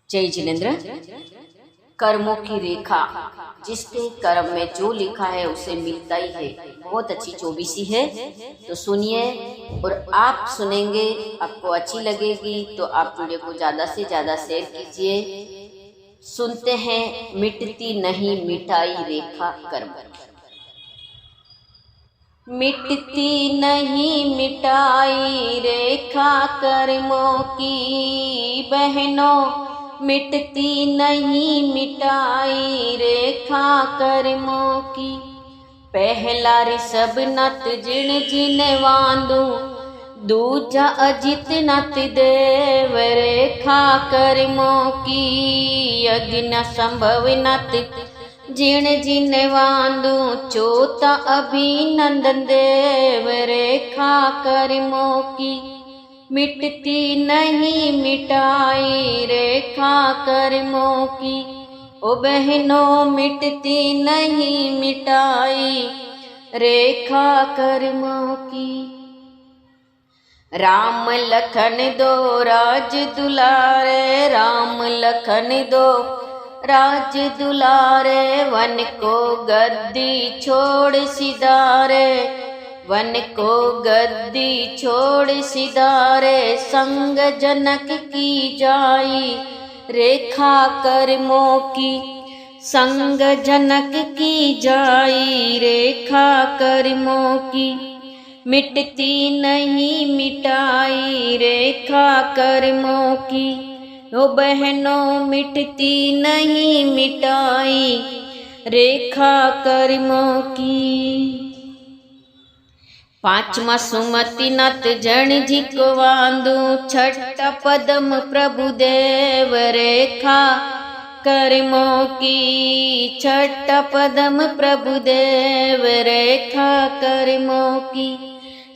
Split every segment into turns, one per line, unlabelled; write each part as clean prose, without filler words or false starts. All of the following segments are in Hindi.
जय जिनेन्द्र। कर्मों की रेखा, जिसके कर्म में जो लिखा है उसे मिलता ही है। बहुत अच्छी चौबीसी है, तो सुनिए और आप सुनेंगे, आपको अच्छी लगेगी तो आप वीडियो को ज़्यादा से ज़्यादा शेयर कीजिए। सुनते हैं, मिटती नहीं मिटाई रेखा कर्म। मिटती नहीं मिटाई रेखा कर्मों की बहनों, मिटती नहीं मिटाई रेखा कर्मों की। पहला ऋषभ नत जिण जिन वांदू, दूजा अजित नत देव रेखा कर्मों की। यज्ञ संभव नत जिण जिन वांदू, चौथा अभिनंदन देव रेखा कर्मों की। मिटती नहीं मिटाई रेखा कर्मों की, ओ बहनों मिटती नहीं मिटाई रेखा कर्मों की। राम लखन दो राज दुलारे, राम लखन दो राज दुलारे। वन को गद्दी छोड़ सिधारे, वन को गद्दी छोड़ सिधारे। संग जनक की जाई रेखा कर्मों की, संग जनक की जाई रेखा कर्मों की। मिटती नहीं मिटाई रेखा कर्मों की, ओ बहनों मिटती नहीं मिटाई रेखा कर्मों की। पांचवा सुमति नत जन जी को वांदू, छठा पदम प्रभु देव रेखा कर्मों की। छठा पदम प्रभु देव रेखा कर्मों की।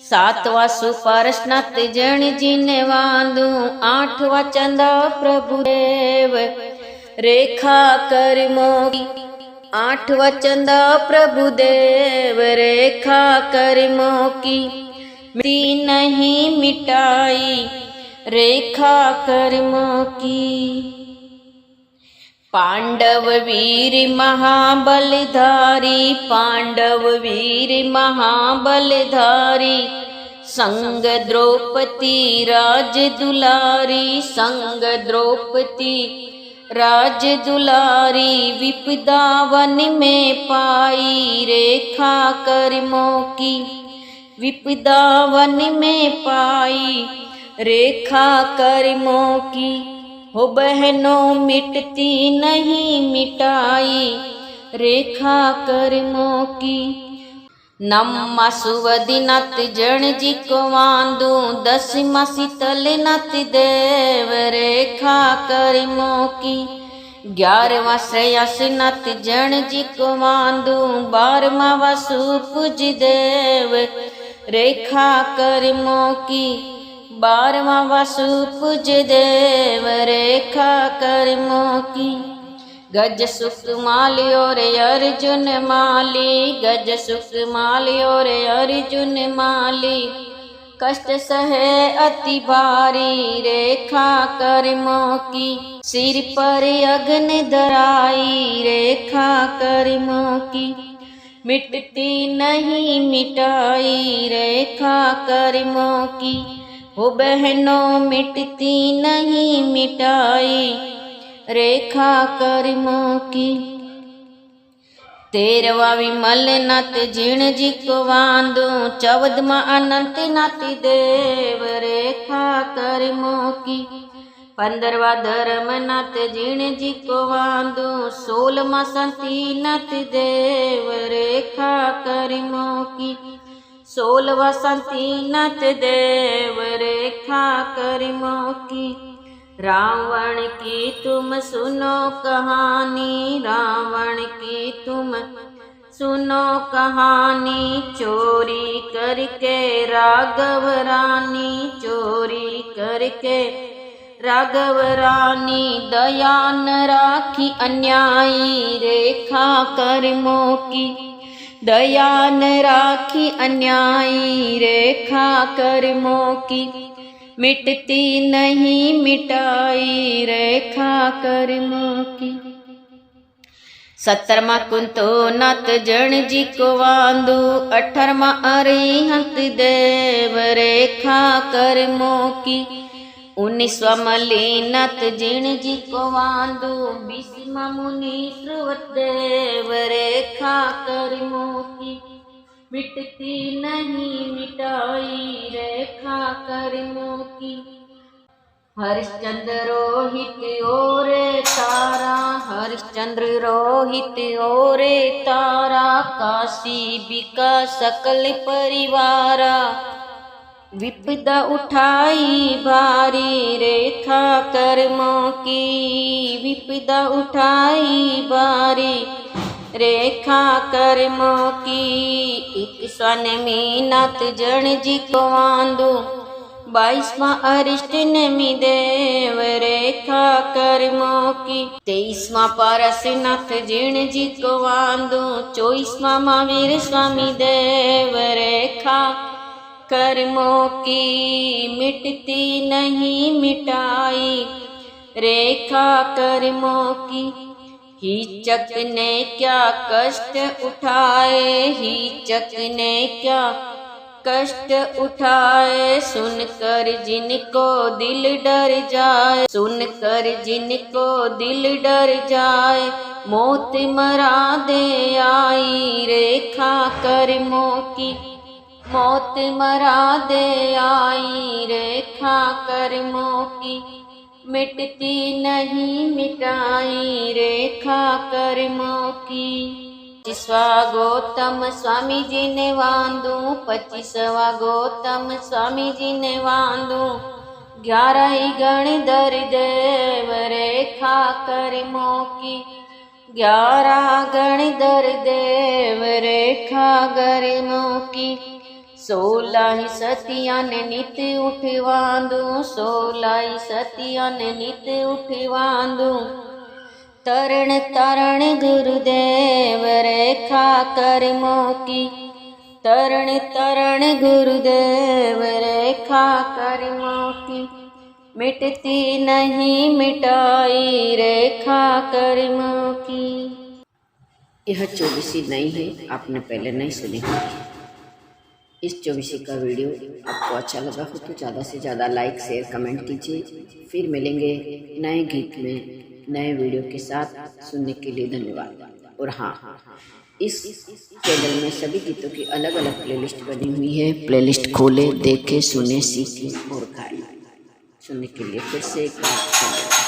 सातवां सुपार्श नत जन जिन वांदू, आठवां चंदा प्रभु देव रेखा कर्मों की। आठवां चंदा प्रभु देव रेखा कर्मों की। मिटती नहीं मिटाई रेखा कर्मों की। पांडव वीर महाबलधारी, पांडव वीर महाबलधारी। संग द्रौपदी राज दुलारी, संग द्रौपदी राज दुलारी। विपदा वन में पाई रेखा कर्मों की, विपदा वन में पाई रेखा कर्मों की। हो बहनों मिटती नहीं मिटाई रेखा कर्मों की। नम्मा सुवधि नत जन जी को वांदू, दसमा शीतल नत देव रेखा कर्मों की। 11वां श्रेयस नत जन जी को वांदू, 12वां वसु पूज देव रेखा कर्मों की। 12वां वसु पूज देव रेखा कर्मों की। गज सुख माली और अर्जुन माली, गज सुख माली और अर्जुन माली। कष्ट सहे अति भारी रेखा कर्मों की। सिर पर अग्नि धराई रेखा कर्मों की। मिटती नहीं मिटाई रेखा कर्मों की, हो बहनों मिटती नहीं मिटाई रेखा कर्मों की। 13वां विमल नत जिण जी को वांदू, 14वां अनंत नत देव रेखा कर्मों की। 15वां धर्म नत जिण जी को वांदू, 16वां संति नत देव रेखा कर्मों की। 16वां संति नत देव रेखा कर्मों की। रावण की तुम सुनो कहानी, रावण की तुम सुनो कहानी। चोरी करके राघव रानी, चोरी करके राघव रानी। दया न राखी अन्यायी रेखा कर्मों की, दया न राखी अन्यायी रेखा कर्मों की। मिटती नहीं मिटाई रे रेखा कर्मों की। 17वां कुंतो नत जन जी को वांदू, 18वां अरिहंत देव रेखा कर्मों की। 19वां मलिनत जिण जी को वांदू, 20वां मुनि श्रुवत देव रेखा कर्मों की। मिटती नहीं मिटाई रेखा कर्मों की। हरिश्चंद्र रोहित ओरे तारा, हरिश्चंद्र रोहित ओरे तारा, काशी बिका सकल परिवारा। विपदा उठाई भारी रेखा कर्मों की, विपदा उठाई भारी रेखा कर्मों की। 21वां मीनात जन जी को वांदू, 22वां अरिष्ट नेमि देव रेखा कर्मों की। 23वां पारसनाथ जिण जी को वांदू, 24वां महावीर स्वामी देव रेखा कर्मों की। मिटती नहीं मिटाई रेखा कर्मों की। हीचक ने क्या कष्ट उठाए, हीचक ने क्या कष्ट उठाए, सुनकर जिनको दिल डर जाए, सुनकर जिनको दिल डर जाए। मौत मरा दे आई रेखा कर्मों की, मौत मरा दे आई रेखा कर्मों की। मिटती नहीं मिटाई रेखा कर्मों की। 25वां गौतम स्वामी जी ने वांदू, 25वां गौतम स्वामी जी ने वांदू, 11 गणधर देव रेखा कर्मों की। 11 गणधर देव रेखा कर्मों की। 16 सतियां ने नित उठवांदू, 16 सतियां ने नित उठवांदू। तरण तरण गुरुदेव रेखा कर्मों की, तरण तरण गुरुदेव रेखा कर्मों की। मिटती नहीं मिटाई रेखा कर्मों की। यह 24 नई है, आपने पहले नहीं सुनी होगी। इस 24 का वीडियो आपको अच्छा लगा हो तो ज़्यादा से ज़्यादा लाइक शेयर कमेंट कीजिए। फिर मिलेंगे नए गीत में नए वीडियो के साथ। सुनने के लिए धन्यवाद। और हाँ, इस चैनल में सभी गीतों की अलग अलग प्लेलिस्ट बनी हुई है। प्लेलिस्ट खोले, देखे, सुने, सीखे और गाए। सुनने के लिए फिर से एक बार धन्यवाद।